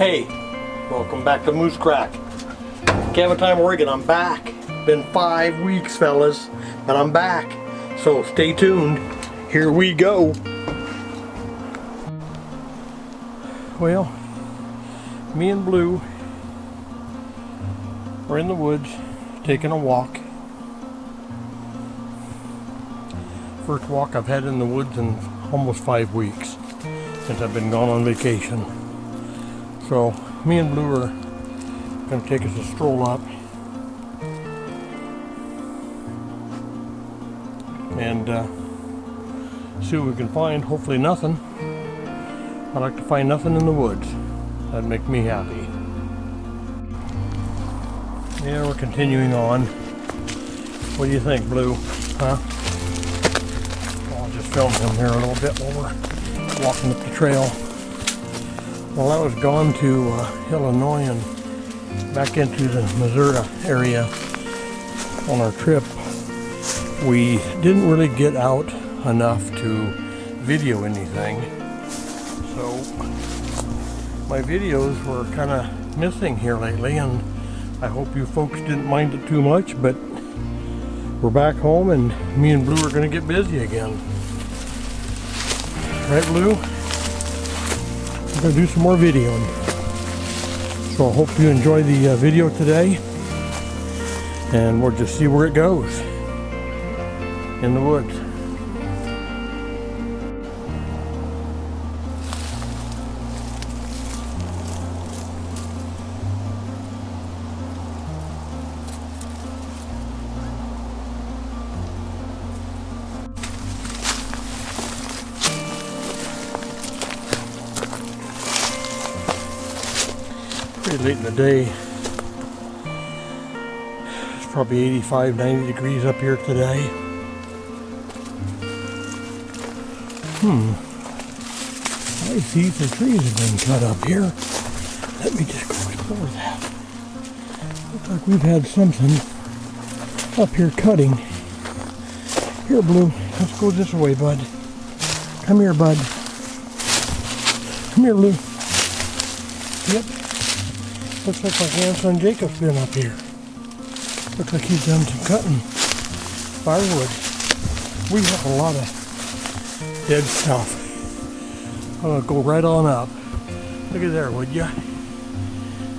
Hey, welcome back to Moose Crack. Cabin Time Oregon, I'm back. Been 5 weeks, fellas, but I'm back. So stay tuned. Here we go. Well, me and Blue are in the woods taking a walk. First walk I've had in the woods in almost 5 weeks since I've been gone on vacation. So me and Blue are going to take us a stroll up and see what we can find. Hopefully nothing. I like to find nothing in the woods. That'd make me happy. Yeah, we're continuing on. What do you think, Blue? Huh? I'll just film him here a little bit while we're walking up the trail. Well, I was gone to Illinois and back into the Missouri area on our trip. We didn't really get out enough to video anything, so my videos were kind of missing here lately, and I hope you folks didn't mind it too much, but we're back home and me and Blue are going to get busy again. Right, Blue? We're going to do some more videoing. So I hope you enjoy the video today, and we'll just see where it goes in the woods. Pretty late in the day. It's probably 85, 90 degrees up here today. I see some trees have been cut up here. Let me just go explore that. Looks like we've had something up here cutting. Here, Blue, let's go this way, bud. Come here, bud. Come here, Blue. Yep. Looks like my grandson Jacob's been up here. Looks like he's done some cutting. Firewood. We have a lot of dead stuff. I'm going to go right on up. Look at there, would ya?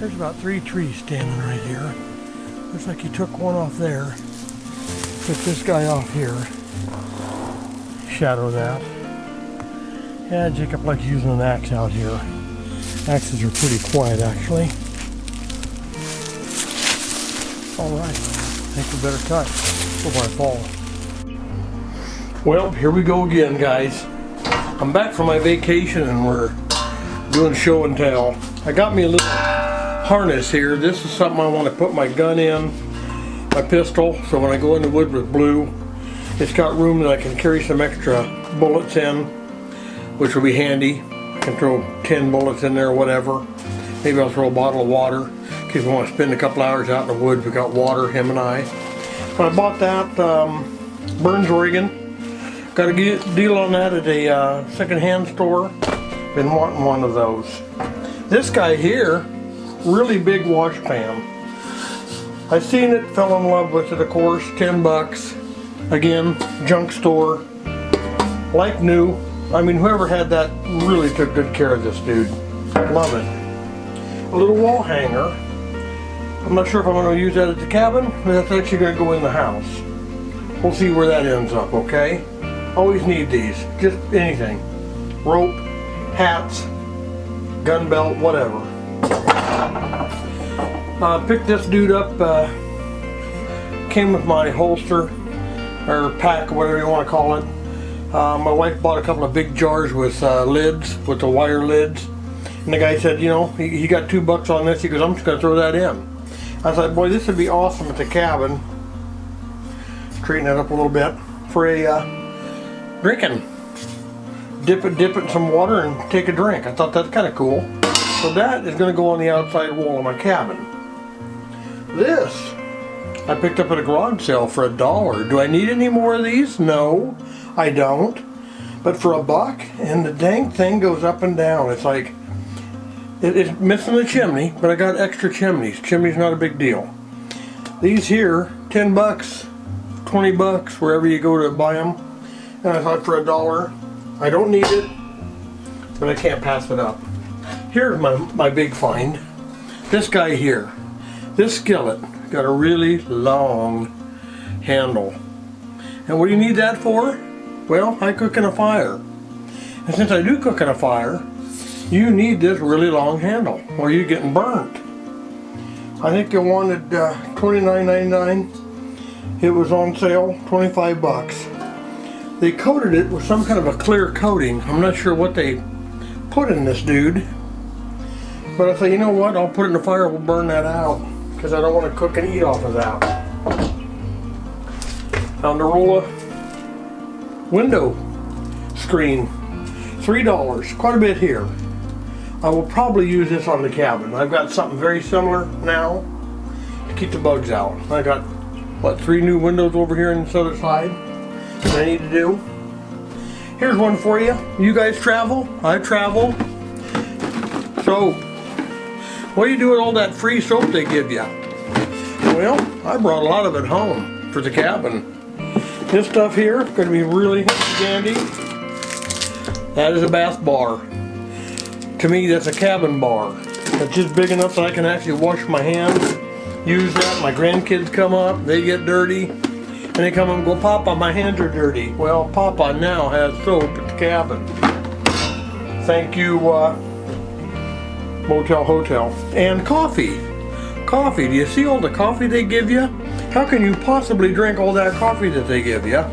There's about 3 trees standing right here. Looks like he took one off there. Took this guy off here. Shadow that. Yeah, Jacob likes using an axe out here. Axes are pretty quiet, actually. Alright, I think we better cut before I fall. Well, here we go again, guys. I'm back from my vacation and we're doing show and tell. I got me a little harness here. This is something I want to put my gun in, my pistol, so when I go in the wood with Blue, it's got room that I can carry some extra bullets in, which will be handy. I can throw 10 bullets in there or whatever. Maybe I'll throw a bottle of water in case we want to spend a couple hours out in the woods. We got water, him and I. But I bought that Burns, Oregon. Got a deal on that at a second-hand store. Been wanting one of those. This guy here, really big wash pan. I seen it, fell in love with it, of course. 10 bucks. Again, junk store. Like new. I mean, whoever had that really took good care of this dude. Love it. A little wall hanger. I'm not sure if I'm going to use that at the cabin, but that's actually going to go in the house. We'll see where that ends up, okay? Always need these. Just anything. Rope, hats, gun belt, whatever. Picked this dude up. Came with my holster, or pack, or whatever you want to call it. My wife bought a couple of big jars with lids, with the wire lids. And the guy said, you know, he got $2 on this. He goes, I'm just going to throw that in. I thought, boy, this would be awesome at the cabin. Straighten it up a little bit for a drinking. Dip it in some water and take a drink. I thought that's kind of cool. So that is going to go on the outside wall of my cabin. This I picked up at a garage sale for $1. Do I need any more of these? No, I don't. But for $1, and the dang thing goes up and down. It's like It's missing the chimney, but I got extra chimneys. Chimney's not a big deal. These here, 10 bucks, 20 bucks, wherever you go to buy them. And I thought for $1, I don't need it, but I can't pass it up. Here's my big find. This guy here. This skillet got a really long handle. And what do you need that for? Well, I cook in a fire. And since I do cook in a fire, you need this really long handle or you're getting burnt. I think it wanted $29.99. It was on sale, 25 bucks. They coated it with some kind of a clear coating. I'm not sure what they put in this dude. But I thought, you know what, I'll put it in the fire, we'll burn that out. Because I don't want to cook and eat off of that. Found a roll of window screen. $3, quite a bit here. I will probably use this on the cabin. I've got something very similar now to keep the bugs out. I got, what, 3 new windows over here on this other side that I need to do. Here's one for you. You guys travel? I travel. Soap. What do you do with all that free soap they give you? Well, I brought a lot of it home for the cabin. This stuff here is going to be really handy. That is a bath bar. To me, that's a cabin bar. It's just big enough that I can actually wash my hands, use that. My grandkids come up, they get dirty, and they come up and go, Papa, my hands are dirty. Well, Papa now has soap at the cabin. Thank you, Motel Hotel. And coffee. Coffee. Do you see all the coffee they give you? How can you possibly drink all that coffee that they give you?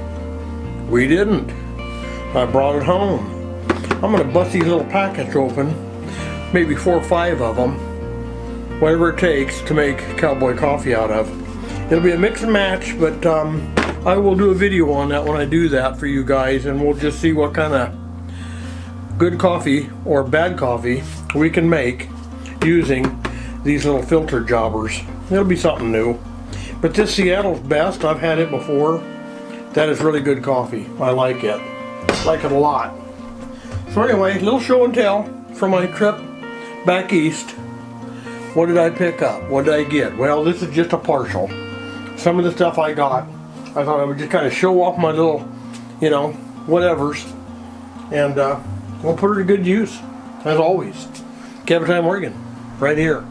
We didn't. I brought it home. I'm going to bust these little packets open, maybe 4 or 5 of them, whatever it takes to make cowboy coffee out of. It'll be a mix and match, but I will do a video on that when I do that for you guys, and we'll just see what kind of good coffee or bad coffee we can make using these little filter jobbers. It'll be something new. But this Seattle's Best, I've had it before. That is really good coffee. I like it. Like it a lot. So anyway, little show and tell from my trip back east. What did I pick up? What did I get? Well, this is just a partial. Some of the stuff I got, I thought I would just kind of show off my little, you know, whatevers. And we'll put it to good use, as always. Cabin Time Oregon, right here.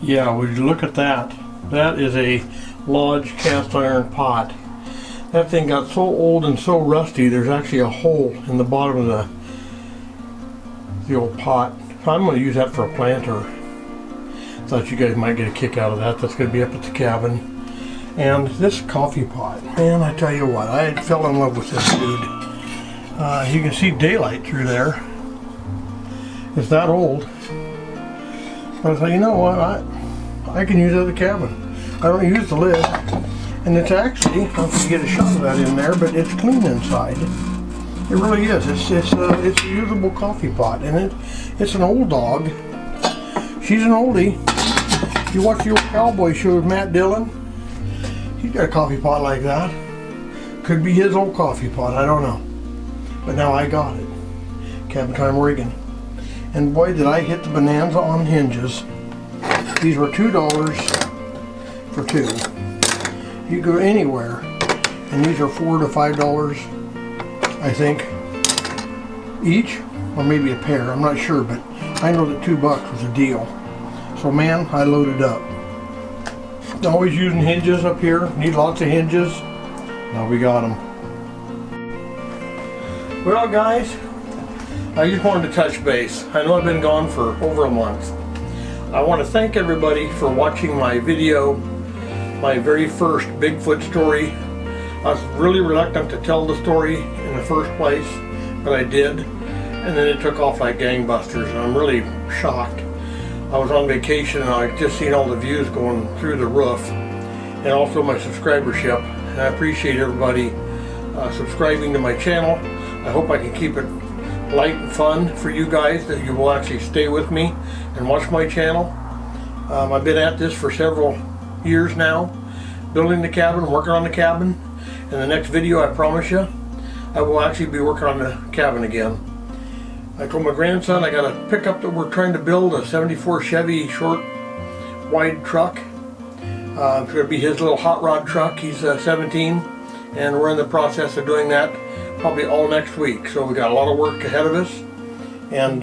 Yeah, would you look at that? That is a Lodge cast iron pot. That thing got so old and so rusty, there's actually a hole in the bottom of the old pot. I'm going to use that for a planter. Thought you guys might get a kick out of that. That's going to be up at the cabin. And this coffee pot. Man, I tell you what, I fell in love with this dude. You can see daylight through there. It's that old. But I thought, you know what, I can use it at the cabin. I don't use the lid, and it's actually, I don't know if you get a shot of that in there, but it's clean inside. It really is. It's a usable coffee pot, and it's an old dog. She's an oldie. You watch the old cowboy show with Matt Dillon? He's got a coffee pot like that. Could be his old coffee pot, I don't know. But now I got it. Cabin Time Oregon. And boy, did I hit the bonanza on hinges. These were $2 for 2. You go anywhere, and these are $4 to $5, I think, each, or maybe a pair. I'm not sure, but I know that $2 was a deal. So man, I loaded up. Always using hinges up here. Need lots of hinges. Now we got them. Well, guys, I just wanted to touch base. I know I've been gone for over a month. I want to thank everybody for watching my video, my very first Bigfoot story. I was really reluctant to tell the story in the first place, but I did. And then it took off like gangbusters, and I'm really shocked. I was on vacation and I just seen all the views going through the roof, and also my subscribership. And I appreciate everybody subscribing to my channel. I hope I can keep it light and fun for you guys, that you will actually stay with me and watch my channel. I've been at this for several years now, building the cabin, working on the cabin. In the next video, I promise you, I will actually be working on the cabin again. I told my grandson I got a pickup that we're trying to build, a 74 Chevy short wide truck. It's going to be his little hot rod truck. He's 17, and we're in the process of doing that probably all next week. So we got a lot of work ahead of us. And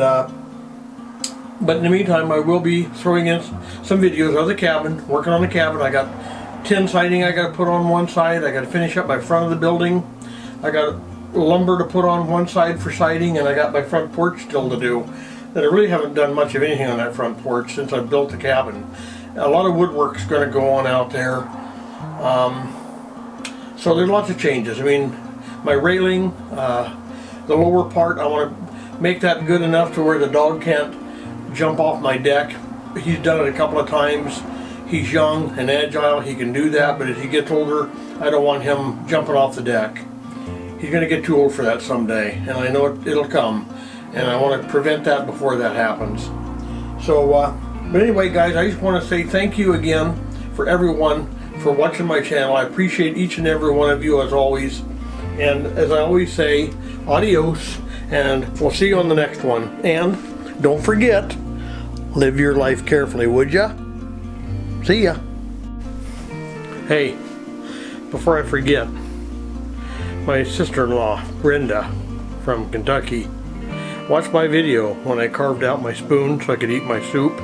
but in the meantime, I will be throwing in some videos of the cabin, working on the cabin. I got tin siding I got to put on one side. I got to finish up my front of the building. I got lumber to put on one side for siding, and I got my front porch still to do. And I really haven't done much of anything on that front porch since I built the cabin. A lot of woodwork's going to go on out there. So there's lots of changes. I mean, my railing, the lower part, I want to make that good enough to where the dog can't jump off my deck. He's done it a couple of times. He's young and agile, he can do that, but as he gets older, I don't want him jumping off the deck. He's going to get too old for that someday, and I know it'll come, and I want to prevent that before that happens. So, but anyway, guys, I just want to say thank you again for everyone for watching my channel. I appreciate each and every one of you as always, and as I always say, adios, and we'll see you on the next one. And don't forget, live your life carefully, would ya? See ya. Hey, before I forget, my sister-in-law, Brenda, from Kentucky, watched my video when I carved out my spoon so I could eat my soup.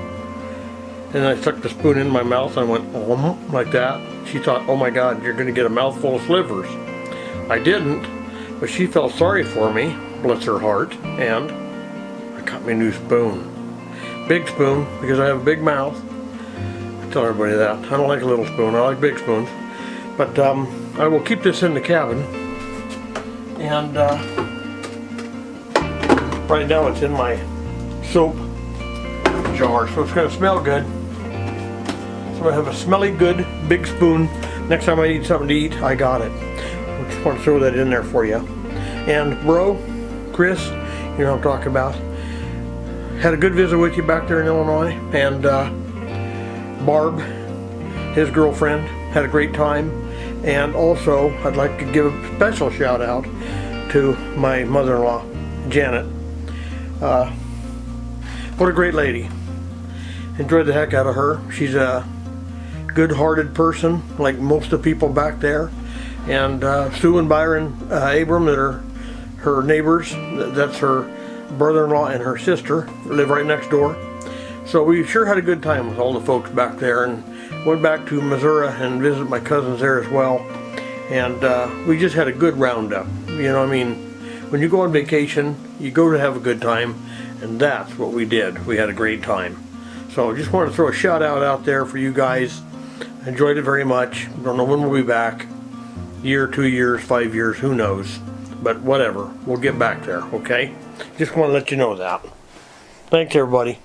And I stuck the spoon in my mouth and I went, like that. She thought, oh my God, you're going to get a mouthful of slivers. I didn't, but she felt sorry for me, bless her heart, and I got me a new spoon. Big spoon, because I have a big mouth. I tell everybody that. I don't like a little spoon, I like big spoons. But I will keep this in the cabin. And right now it's in my soap jar, so it's going to smell good. So I have a smelly good big spoon. Next time I need something to eat, I got it. I just want to throw that in there for you. And bro, Chris, you know what I'm talking about. Had a good visit with you back there in Illinois, and Barb, his girlfriend, had a great time. And also, I'd like to give a special shout out to my mother-in-law, Janet. What a great lady. Enjoyed the heck out of her. She's a good-hearted person, like most of the people back there. And Sue and Byron Abram, that are her neighbors, that's her brother-in-law and her sister, live right next door. So we sure had a good time with all the folks back there, and went back to Missouri and visited my cousins there as well. And we just had a good roundup. You know, I mean, when you go on vacation, you go to have a good time, and that's what we did. We had a great time. So just wanted to throw a shout out there for you guys. Enjoyed it very much. Don't know when we'll be back. Year, 2 years, 5 years, who knows. But whatever, we'll get back there, okay? Just want to let you know that. Thanks, everybody.